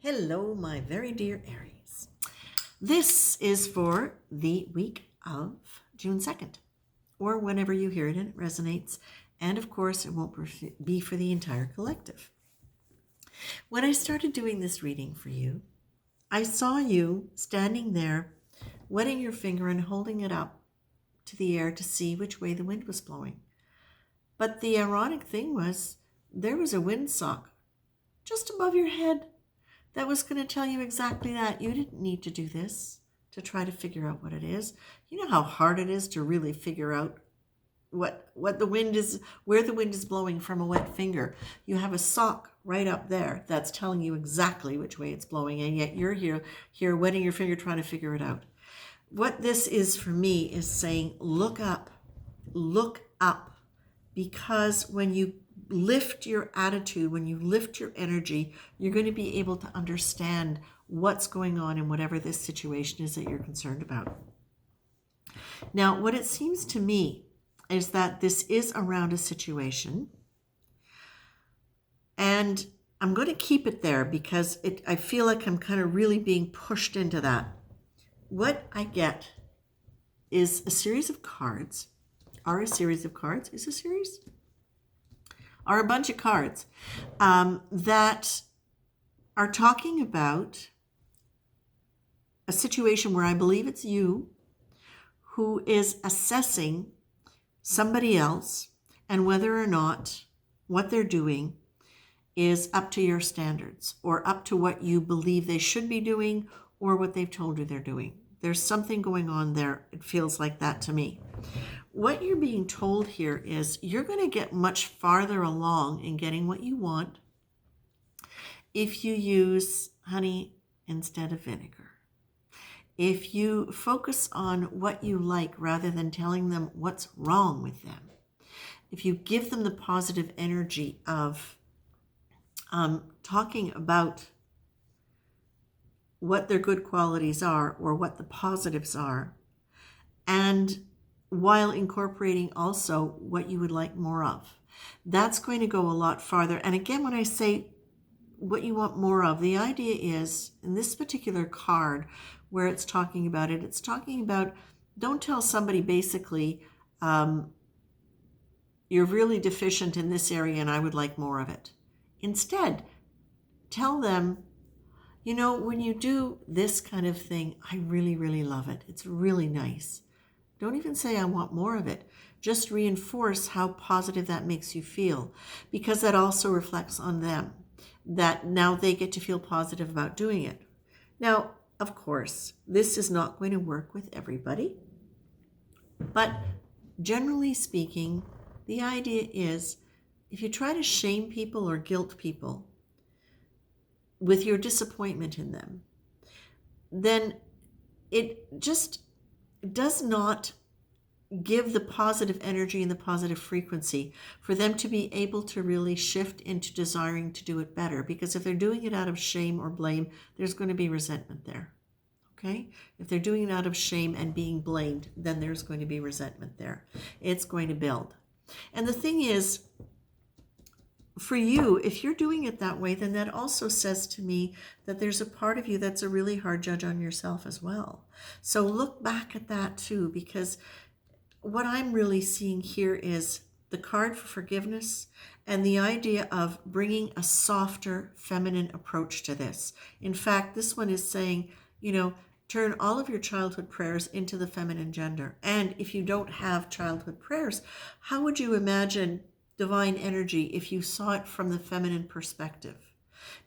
Hello, my very dear Aries. This is for the week of June 2nd, or whenever you hear it and it resonates. And of course, it won't be for the entire collective. When I started doing this reading for you, I saw you standing there, wetting your finger and holding it up to the air to see which way the wind was blowing. But the ironic thing was, there was a windsock just above your head that was going to tell you exactly that. You didn't need to do this to try to figure out what it is. You know how hard it is to really figure out what the wind is, where the wind is blowing from a wet finger. You have a sock right up there that's telling you exactly which way it's blowing, and yet you're here wetting your finger trying to figure it out. What this is for me is saying, look up, because when you lift your attitude, when you lift your energy, you're going to be able to understand what's going on in whatever this situation is that you're concerned about. Now, what it seems to me is that this is around a situation, and I'm going to keep it there because I feel like I'm kind of really being pushed into that. What I get is a series of cards. Are a series of cards? Is a series? Are a bunch of cards that are talking about a situation where I believe it's you who is assessing somebody else and whether or not what they're doing is up to your standards or up to what you believe they should be doing or what they've told you they're doing. There's something going on there. It feels like that to me. What you're being told here is you're going to get much farther along in getting what you want if you use honey instead of vinegar. If you focus on what you like rather than telling them what's wrong with them. If you give them the positive energy of talking about what their good qualities are or what the positives are, and while incorporating also what you would like more of. That's going to go a lot farther. And again, when I say what you want more of, the idea is, in this particular card where it's talking about it, it's talking about don't tell somebody basically, you're really deficient in this area and I would like more of it. Instead, tell them, you know, when you do this kind of thing, I really, really love it. It's really nice. Don't even say I want more of it. Just reinforce how positive that makes you feel, because that also reflects on them, that now they get to feel positive about doing it. Now, of course, this is not going to work with everybody, but generally speaking, the idea is if you try to shame people or guilt people with your disappointment in them, then it just does not give the positive energy and the positive frequency for them to be able to really shift into desiring to do it better. Because if they're doing it out of shame or blame, there's going to be resentment there. Okay? If they're doing it out of shame and being blamed, then there's going to be resentment there. It's going to build. And the thing is, for you, if you're doing it that way, then that also says to me that there's a part of you that's a really hard judge on yourself as well. So look back at that too, because what I'm really seeing here is the card for forgiveness and the idea of bringing a softer feminine approach to this. In fact, this one is saying, turn all of your childhood prayers into the feminine gender. And if you don't have childhood prayers, how would you imagine divine energy if you saw it from the feminine perspective?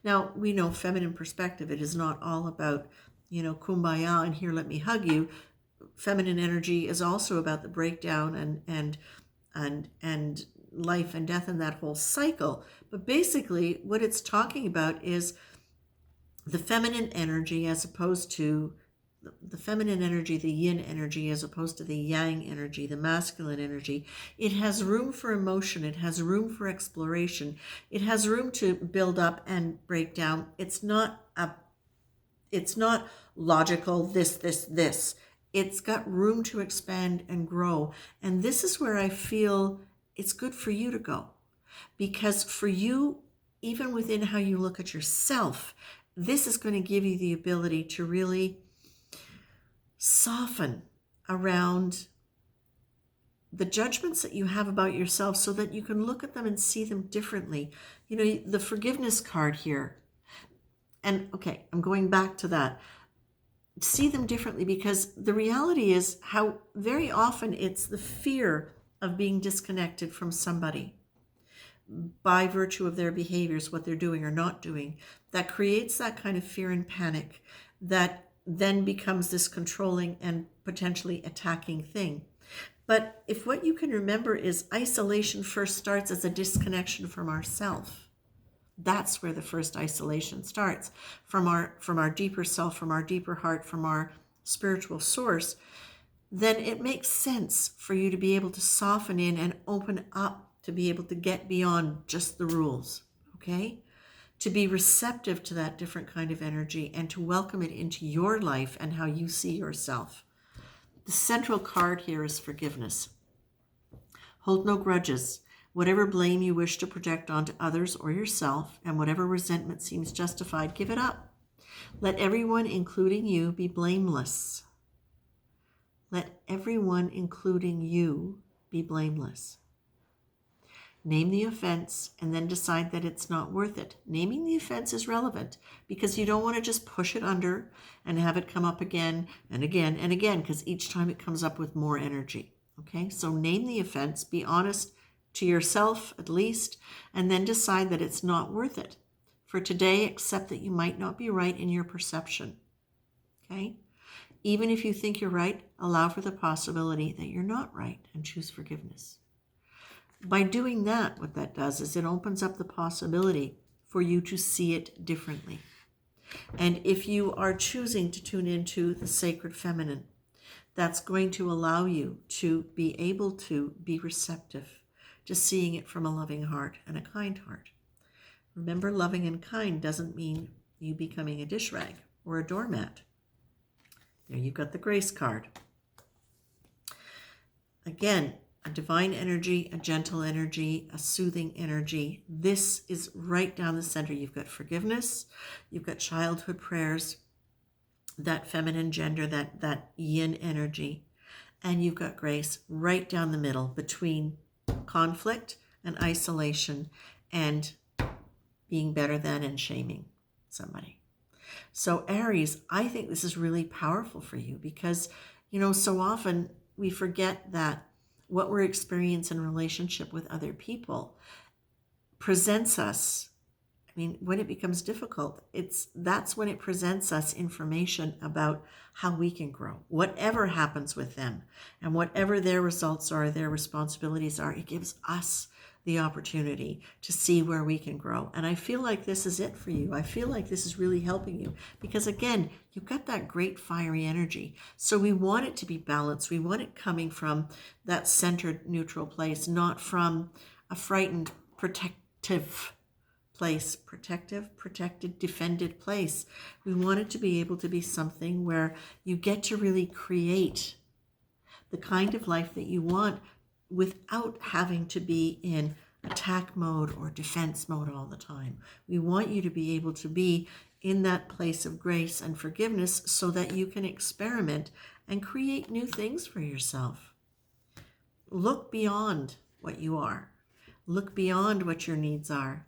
Now, we know feminine perspective, it is not all about, kumbaya and here, let me hug you. Feminine energy is also about the breakdown and life and death and that whole cycle. But basically what it's talking about is the feminine energy as opposed to the feminine energy, the yin energy, as opposed to the yang energy, the masculine energy. It has room for emotion. It has room for exploration. It has room to build up and break down. It's not logical, this. It's got room to expand and grow. And this is where I feel it's good for you to go. Because for you, even within how you look at yourself, this is going to give you the ability to really soften around the judgments that you have about yourself so that you can look at them and see them differently. You know, the forgiveness card here. And okay, I'm going back to that. See them differently, because the reality is how very often it's the fear of being disconnected from somebody by virtue of their behaviors, what they're doing or not doing, that creates that kind of fear and panic that then becomes this controlling and potentially attacking thing. But if what you can remember is isolation first starts as a disconnection from ourself, that's where the first isolation starts, from our deeper self, from our deeper heart, from our spiritual source. Then it makes sense for you to be able to soften in and open up, to be able to get beyond just the rules, okay? To be receptive to that different kind of energy and to welcome it into your life and how you see yourself. The central card here is forgiveness. Hold no grudges. Whatever blame you wish to project onto others or yourself, and whatever resentment seems justified, give it up. Let everyone, including you, be blameless. Let everyone, including you, be blameless. Name the offense and then decide that it's not worth it. Naming the offense is relevant because you don't want to just push it under and have it come up again and again and again, because each time it comes up with more energy. Okay, so name the offense, be honest to yourself at least, and then decide that it's not worth it. For today, accept that you might not be right in your perception. Okay? Even if you think you're right, allow for the possibility that you're not right and choose forgiveness. By doing that, what that does is it opens up the possibility for you to see it differently. And if you are choosing to tune into the sacred feminine, that's going to allow you to be able to be receptive to seeing it from a loving heart and a kind heart. Remember, loving and kind doesn't mean you becoming a dish rag or a doormat. There you've got the grace card. Again, a divine energy, a gentle energy, a soothing energy. This is right down the center. You've got forgiveness, you've got childhood prayers, that feminine gender, that yin energy, and you've got grace right down the middle between conflict and isolation and being better than and shaming somebody. So Aries, I think this is really powerful for you because, you know, so often we forget that what we're experiencing in relationship with other people presents us. I mean, when it becomes difficult, that's when it presents us information about how we can grow. Whatever happens with them and whatever their results are, their responsibilities are, it gives us the opportunity to see where we can grow. And I feel like this is it for you. I feel like this is really helping you because, again, you've got that great fiery energy. So we want it to be balanced. We want it coming from that centered, neutral place, not from a frightened, protective place, protected, defended place. We want it to be able to be something where you get to really create the kind of life that you want without having to be in attack mode or defense mode all the time. We want you to be able to be in that place of grace and forgiveness so that you can experiment and create new things for yourself. Look beyond what you are. Look beyond what your needs are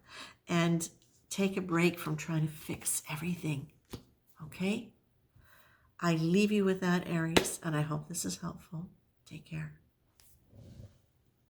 and take a break from trying to fix everything. Okay? I leave you with that, Aries, and I hope this is helpful. Take care.